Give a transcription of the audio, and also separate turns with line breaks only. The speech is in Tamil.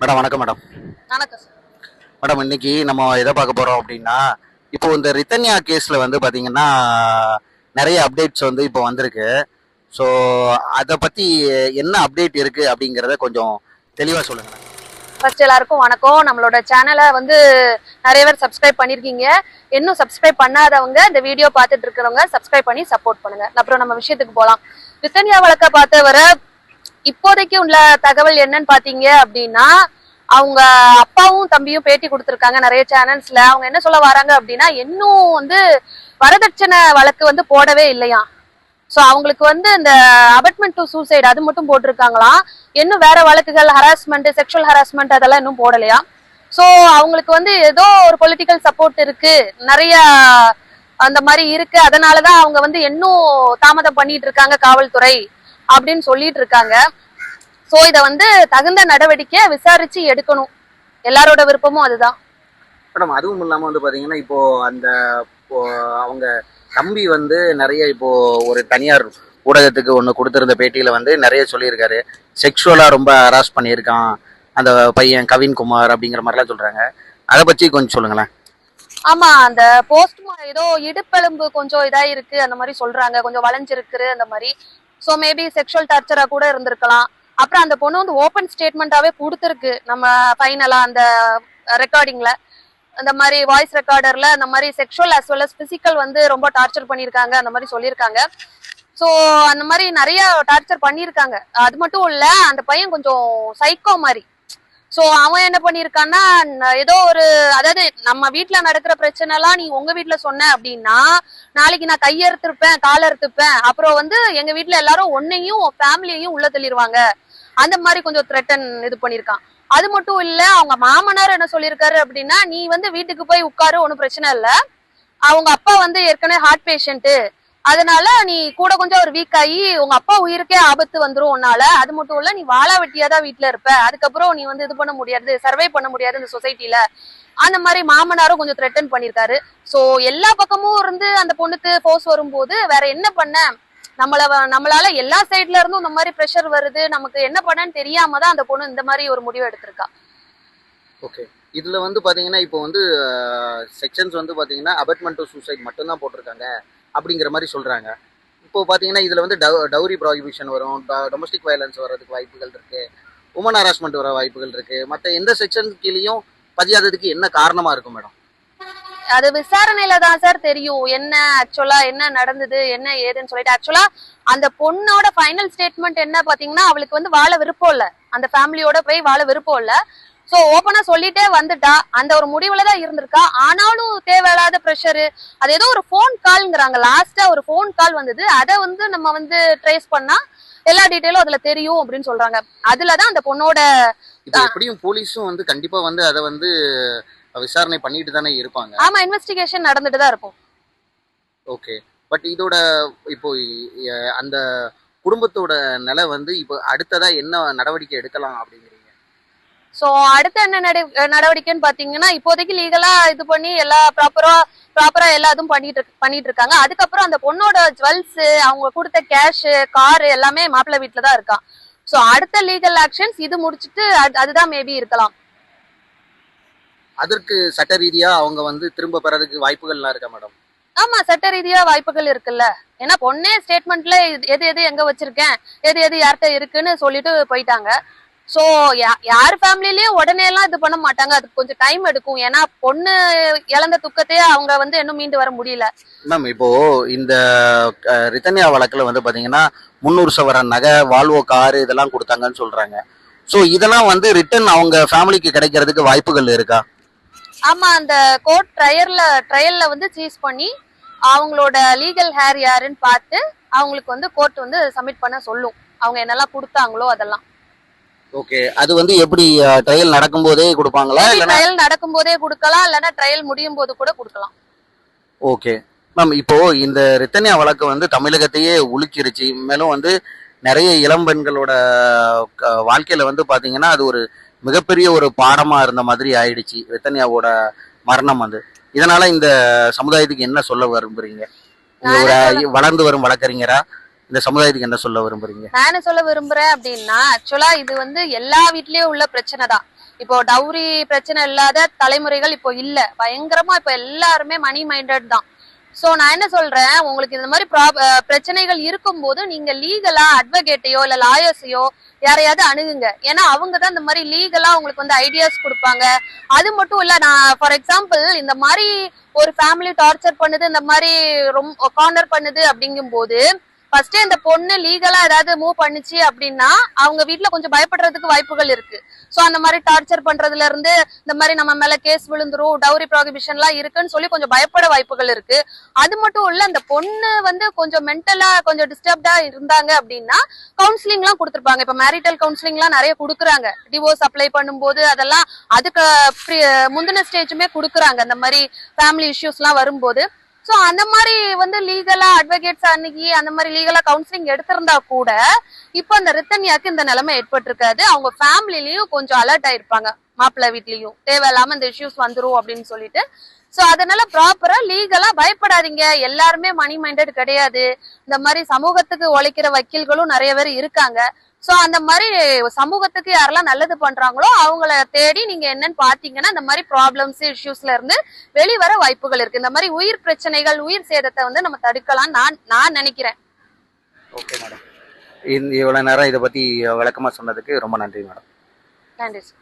மேடம் வணக்கம் மேடம்.
வணக்கம் சார்.
மேடம் இன்னைக்கு நம்ம எதை பார்க்க போறோம் அப்படின்னா, இப்போ இந்த ரித்தன்யா கேஸ்ல வந்து பாத்தீங்கன்னா நிறைய அப்டேட்ஸ் வந்து இப்போ வந்திருக்கு. ஸோ அதை பத்தி என்ன அப்டேட் இருக்கு அப்படிங்கிறத கொஞ்சம் தெளிவா சொல்லுங்க.
ஃபர்ஸ்ட் எல்லாருக்கும் வணக்கம். நம்மளோட சேனலை வந்து நிறைய பேர் சப்ஸ்கிரைப் பண்ணிருக்கீங்க. இன்னும் சப்ஸ்கிரைப் பண்ணாதவங்க இந்த வீடியோ பார்த்துட்டு இருக்கிறவங்க சப்ஸ்கிரைப் பண்ணி சப்போர்ட் பண்ணுங்க. அப்புறம் நம்ம விஷயத்துக்கு போகலாம். ரித்தன்யா வழக்க பார்த்தவரை இப்போதைக்கு உள்ள தகவல் என்னன்னு பாத்தீங்க அப்படின்னா, அவங்க அப்பாவும் தம்பியும் பேட்டி கொடுத்திருக்காங்க நிறைய சேனல்ஸ்ல. அவங்க என்ன சொல்ல வராங்க அப்படின்னா, இன்னும் வந்து வரதட்சணை வழக்கு வந்து போடவே இல்லையா. சோ அவங்களுக்கு வந்து இந்த அபட்மெண்ட் டு சூசைட் அது மட்டும் போட்டிருக்காங்களாம். இன்னும் வேற வழக்குகள் ஹராஸ்மெண்ட், செக்ஷுவல் ஹராஸ்மெண்ட் அதெல்லாம் இன்னும் போடலையா. சோ அவங்களுக்கு வந்து ஏதோ ஒரு பொலிட்டிக்கல் சப்போர்ட் இருக்கு, நிறைய அந்த மாதிரி இருக்கு. அதனாலதான் அவங்க வந்து இன்னும் தாமதம் பண்ணிட்டு இருக்காங்க காவல்துறை அப்படின்னு சொல்லிட்டு இருக்காங்க. சோ இத வந்து தகுந்த நடவடிக்கை விசாரிச்சு எடுக்கணும். எல்லாரோட விருப்பமும் அதுதான்
மேடம். அதுவும் இல்லாம வந்து பாத்தீங்கன்னா இப்போ அந்த அவங்க தம்பி வந்து நிறைய இப்போ ஒரு தனியார் ஊடகத்துக்கு ஒன்று கொடுத்திருந்த பேட்டியில வந்து நிறைய சொல்லியிருக்காரு. செக்ஷுவலா ரொம்ப ஹராஸ் பண்ணியிருக்கான் அந்த பையன் கவின்குமார் அப்படிங்கிற மாதிரிலாம் சொல்றாங்க. அதை பத்தி கொஞ்சம் சொல்லுங்களேன்.
ஆமா, அந்த போஸ்ட் ஏதோ இடுப்பெலும்பு கொஞ்சம் இதா இருக்கு அந்த மாதிரி சொல்றாங்க, கொஞ்சம் வளைஞ்சிருக்கு அந்த மாதிரி. சோ மேபி செக்ஷுவல் டார்ச்சரா கூட இருந்திருக்கலாம். அப்புறம் அந்த பொண்ணு வந்து ஓபன் ஸ்டேட்மெண்டாவே கொடுத்துருக்கு நம்ம ஃபைனலா அந்த ரெக்கார்டிங்ல. அந்த மாதிரி வாய்ஸ் ரெக்கார்டர்ல அந்த மாதிரி sexual as well as physical வந்து ரொம்ப டார்ச்சர் பண்ணியிருக்காங்க அந்த மாதிரி சொல்லியிருக்காங்க. சோ அந்த மாதிரி நிறைய டார்ச்சர் பண்ணியிருக்காங்க. அது மட்டும் இல்ல, அந்த பையன் கொஞ்சம் சைக்கோ மாதிரி. சோ அவன் என்ன பண்ணிருக்கான்னா, ஏதோ ஒரு, அதாவது நம்ம வீட்டுல நடக்கிற பிரச்சனை எல்லாம் நீ உங்க வீட்டுல சொன்ன அப்படின்னா நாளைக்கு நான் கையறுத்திருப்பேன், கால அறுத்துப்பேன், அப்புறம் வந்து எங்க வீட்டுல எல்லாரும் உன்னையும் ஃபேமிலியையும் உள்ள தள்ளிடுவாங்க, அந்த மாதிரி கொஞ்சம் த்ரெட்டன் இது பண்ணிருக்கான். அது மட்டும் இல்ல, அவங்க மாமனார் என்ன சொல்லியிருக்காரு அப்படின்னா, நீ வந்து வீட்டுக்கு போய் உட்காரு, ஒன்னும் பிரச்சனை இல்ல, அவங்க அப்பா வந்து ஏற்கனவே ஹார்ட் பேஷண்ட், அதனால நீ கூட கொஞ்சம் ஒரு வீக் ஆகி உங்க அப்பா உயிருக்கே ஆபத்து வந்துரும் உன்னால. அது மட்டும் இல்ல, நீ வாழா வெட்டியாதான் வீட்டுல இருப்ப, அதுக்கப்புறம் நீ வந்து இது பண்ண முடியாது, சர்வை பண்ண முடியாது இந்த சொசைட்டில, அந்த மாதிரி மாமனாரும் கொஞ்சம் த்ரெட்டன் பண்ணிருக்காரு. சோ எல்லா பக்கமும் இருந்து அந்த பொண்ணுக்கு போர்ஸ் வரும்போது வேற என்ன பண்ண, நம்மளால எல்லா சைட்ல இருந்தும் இந்த மாதிரி பிரஷர் வருது, நமக்கு என்ன பண்ணன்னு தெரியாம தான் அந்த பொண்ணு இந்த மாதிரி ஒரு முடிவு எடுத்திருக்கா.
ஓகே, இதுல வந்து பாத்தீங்கன்னா இப்போ வந்து செக்ஷன்ஸ் வந்து பாத்தீங்கன்னா அபட்மெண்ட் டு சூசைட் மட்டும் தான் போட்டிருக்காங்க அப்படிங்கிற மாதிரி சொல்றாங்க. இப்போ பாத்தீங்கன்னா இதுல வந்து டவுரி ப்ராஹிபிஷன் வரும், டொமஸ்டிக் வயலன்ஸ் வர்றதுக்கு வாய்ப்புகள் இருக்கு, உமன் ஹராஸ்மெண்ட் வர வாய்ப்புகள் இருக்கு. மற்ற எந்த செக்ஷன் கீழேயும் பதியாததுக்கு என்ன காரணமா இருக்கும் மேடம்?
அது விசாரணையில தான் சார் தெரியும் என்ன ஆக்சுவலா என்ன நடந்தது என்ன ஏதுன்னு சொல்லிட்டு. ஆக்சுவலா அந்த பொண்ணோட ஃபைனல் ஸ்டேட்மெண்ட் என்ன பாத்தீங்கன்னா, அவளுக்கு வந்து வாழ விருப்பம் இல்ல, அந்த ஃபேமிலியோட போய் வாழ விருப்பம் இல்ல. சோ ஓப்பனா சொல்லிட்டே வந்துட்டா, அந்த ஒரு முடிவுலதான் இருந்திருக்கா. ஆனாலும் தேவையில்லாத ப்ரெஷரு, அது ஏதோ ஒரு போன் கால்ங்கிறாங்க, லாஸ்டா ஒரு போன் கால் வந்தது, அதை வந்து நம்ம வந்து ட்ரேஸ் பண்ணா எல்லா டீட்டெயிலும் அதுல தெரியும் அப்படின்னு சொல்றாங்க. அதுலதான் அந்த பொண்ணோட
எப்படியும் போலீஸும் வந்து கண்டிப்பா வந்து அதை வந்து விசாரணை பண்ணிட்டு தானே இருப்பாங்க.
ஆமா, இன்வெஸ்டிகேஷன் நடந்துட்டு தான் இருக்கும்.
ஓகே, பட் இதோட இப்போ அந்த குடும்பத்தோட நிலை வந்து இப்போ அடுத்ததா என்ன நடவடிக்கை எடுக்கலாம் அப்படிங்கிறீங்க?
சோ அடுத்த என்ன நடவடிக்கைன்னு பாத்தீங்கன்னா, இப்போதைக்கு லீகலா இது பண்ணி எல்லா ப்ராப்பரா எல்லா இதுவும் பண்ணிட்டு இருக்காங்க. அதுக்கப்புறம் அந்த பொண்ணோட ஜுவல்ஸ், அவங்க கொடுத்த கேஷ், காரு எல்லாமே மாப்பிள்ளை வீட்டுல தான் இருக்கான். சோ அடுத்த லீகல் ஆக்ஷன்ஸ் இது முடிச்சுட்டு அதுதான் மேபி இருக்கலாம்.
அதற்கு சட்ட ரீதியா அவங்க வந்து திரும்ப பெறதுக்கு வாய்ப்புகள்லாம் இருக்கா மேடம்?
ஆமா, சட்ட ரீதியா வாய்ப்புகள் இருக்குல்ல. ஏன்னா பொண்ணே ஸ்டேட்மெண்ட்ல எது எது எங்க வச்சிருக்கேன், எது எது யார்கிட்ட இருக்குன்னு சொல்லிட்டு போயிட்டாங்க. சோ யார் ஃபேமிலிலயும் உடனே எல்லாம் இது பண்ண மாட்டாங்க, அதுக்கு கொஞ்சம் டைம் எடுக்கும். ஏன்னா பொண்ணு இழந்த துக்கத்தையே அவங்க வந்து இன்னும் மீண்டு வர முடியல.
மேம் இப்போ இந்த ரித்தன்யா வழக்குல வந்து பாத்தீங்கன்னா 300 சவரன் நகை, வால்வோ காரு இதெல்லாம் கொடுத்தாங்கன்னு சொல்றாங்க. சோ இதெல்லாம் வந்து ரிட்டர்ன் அவங்க ஃபேமிலிக்கு கிடைக்கிறதுக்கு வாய்ப்புகள் இருக்கா?
ஆமா, அந்த கோர்ட் ட்ரையல்ல வந்து சீஸ் பண்ணி அவங்களோட லீகல் ஹேர் யாருன்னு பார்த்து அவங்களுக்கு வந்து கோர்ட் வந்து சப்மிட் பண்ண சொல்லும், அவங்க என்னெல்லாம் கொடுத்தாங்களோ அதெல்லாம்.
ஓகே, அது வந்து எப்படி ட்ரையல் நடக்கும்போதே கொடுப்பாங்களா?
ட்ரையல் நடக்கும்போதே கொடுக்கலாம், இல்லைன்னா ட்ரையல் முடியும் போது கூட கொடுக்கலாம்.
ஓகே மேம், இப்போ இந்த ரித்தன்யா வழக்கு வந்து தமிழகத்தையே உலுக்கிருச்சு. மேலும் வந்து நிறைய இளம்பெண்களோட வாழ்க்கையில வந்து பாத்தீங்கன்னா அது ஒரு மிகப்பெரிய ஒரு பாடமா இருந்த மாதிரி ஆயிடுச்சு ரித்தன்யாவோட மரணம் வந்து. இதனால இந்த சமுதாயத்துக்கு என்ன சொல்ல விரும்புறீங்க? ஒரு வளர்ந்து வரும் வழக்கறிஞரா இந்த சமுதாயத்துக்கு என்ன சொல்ல விரும்புறீங்க?
நான் என்ன சொல்ல விரும்புறேன் அப்படின்னா, ஆக்சுவலா இது வந்து எல்லா வீட்லயும் உள்ள பிரச்சனை தான். இப்போ டவுரி பிரச்சனை இல்லாத தலைமுறைகள் இப்போ இல்ல, பயங்கரமா இப்போ எல்லாருமே மணி மைண்டட் தான். சோ நான் என்ன சொல்றேன், உங்களுக்கு இந்த மாதிரி பிரச்சனைகள் இருக்கும்போது நீங்க லீகலா அட்வொகேட்டையோ இல்ல லாயர்ஸையோ யாரையாவது அணுகுங்க. ஏன்னா அவங்க தான் இந்த மாதிரி லீகலா உங்களுக்கு வந்து ஐடியாஸ் கொடுப்பாங்க. அது மட்டும் இல்ல, நான் ஃபார் எக்ஸாம்பிள் இந்த மாதிரி ஒரு ஃபேமிலி டார்ச்சர் பண்ணுது, இந்த மாதிரி ரொம்ப கார்னர் பண்ணுது அப்படிங்கும் போது ஃபர்ஸ்டே இந்த பொண்ணு லீகலா ஏதாவது மூவ் பண்ணுச்சு அப்படின்னா அவங்க வீட்டுல கொஞ்சம் பயப்படுறதுக்கு வாய்ப்புகள் இருக்கு. சோ அந்த மாதிரி டார்ச்சர் பண்றதுல இருந்து இந்த மாதிரி நம்ம மேல கேஸ் விழுந்துரும், டவுரி ப்ராகிபிஷன் எல்லாம் இருக்குன்னு சொல்லி கொஞ்சம் பயப்பட வாய்ப்புகள் இருக்கு. அது மட்டும் இல்ல, அந்த பொண்ணு வந்து கொஞ்சம் மென்டலா கொஞ்சம் டிஸ்டர்ப்டா இருந்தாங்க அப்படின்னா கவுன்சிலிங் எல்லாம் கொடுத்துருப்பாங்க. இப்ப மேரிட்டல் கவுன்சிலிங் எல்லாம் நிறைய கொடுக்குறாங்க. டிவோர்ஸ் அப்ளை பண்ணும்போது அதெல்லாம் அதுக்கு முந்தின ஸ்டேஜுமே கொடுக்குறாங்க, அந்த மாதிரி ஃபேமிலி இஷ்யூஸ் எல்லாம் வரும்போது. சோ அந்த மாதிரி வந்து லீகலா அட்வொகேட்ஸ் அன்னைக்கு அந்த மாதிரி லீகலா கவுன்சிலிங் எடுத்திருந்தா கூட இப்ப அந்த ரித்தன்யாக்கு இந்த நிலைமை ஏற்பட்டிருக்காது. அவங்க ஃபேமிலிலயும் கொஞ்சம் அலர்ட் ஆயிருப்பாங்க, மாப்பிள்ளை வீட்லயும் தேவையில்லாம இந்த இஷ்யூஸ் வந்துரும் அப்படின்னு சொல்லிட்டு. சோ அதனால ப்ராப்பரா லீகலா பயப்படாதீங்க. எல்லாருமே மணி மைண்டட் கிடையாது. இந்த மாதிரி சமூகத்துக்கு உழைக்கிற வக்கீல்களும் நிறைய பேர் இருக்காங்க. சோ அந்த மாதிரி சமூகத்துக்கு யாரெல்லாம் நல்லது பண்றாங்களோ அவங்கள தேடி நீங்க என்னன்னு பாத்தீங்கன்னா இந்த மாதிரி ப்ராப்ளம்ஸ் இஷ்யூஸ்ல இருந்து வெளிவர வாய்ப்புகள் இருக்கு. இந்த மாதிரி உயிர் பிரச்சனைகள் உயிர் சேதத்தை வந்து நம்ம தடுக்கலாம் நான் நினைக்கிறேன்.
ஓகே மேடம், இவ்வளவு நேரம் இதை பத்தி விளக்கமா சொன்னதுக்கு ரொம்ப நன்றி மேடம்.
நன்றி சார்.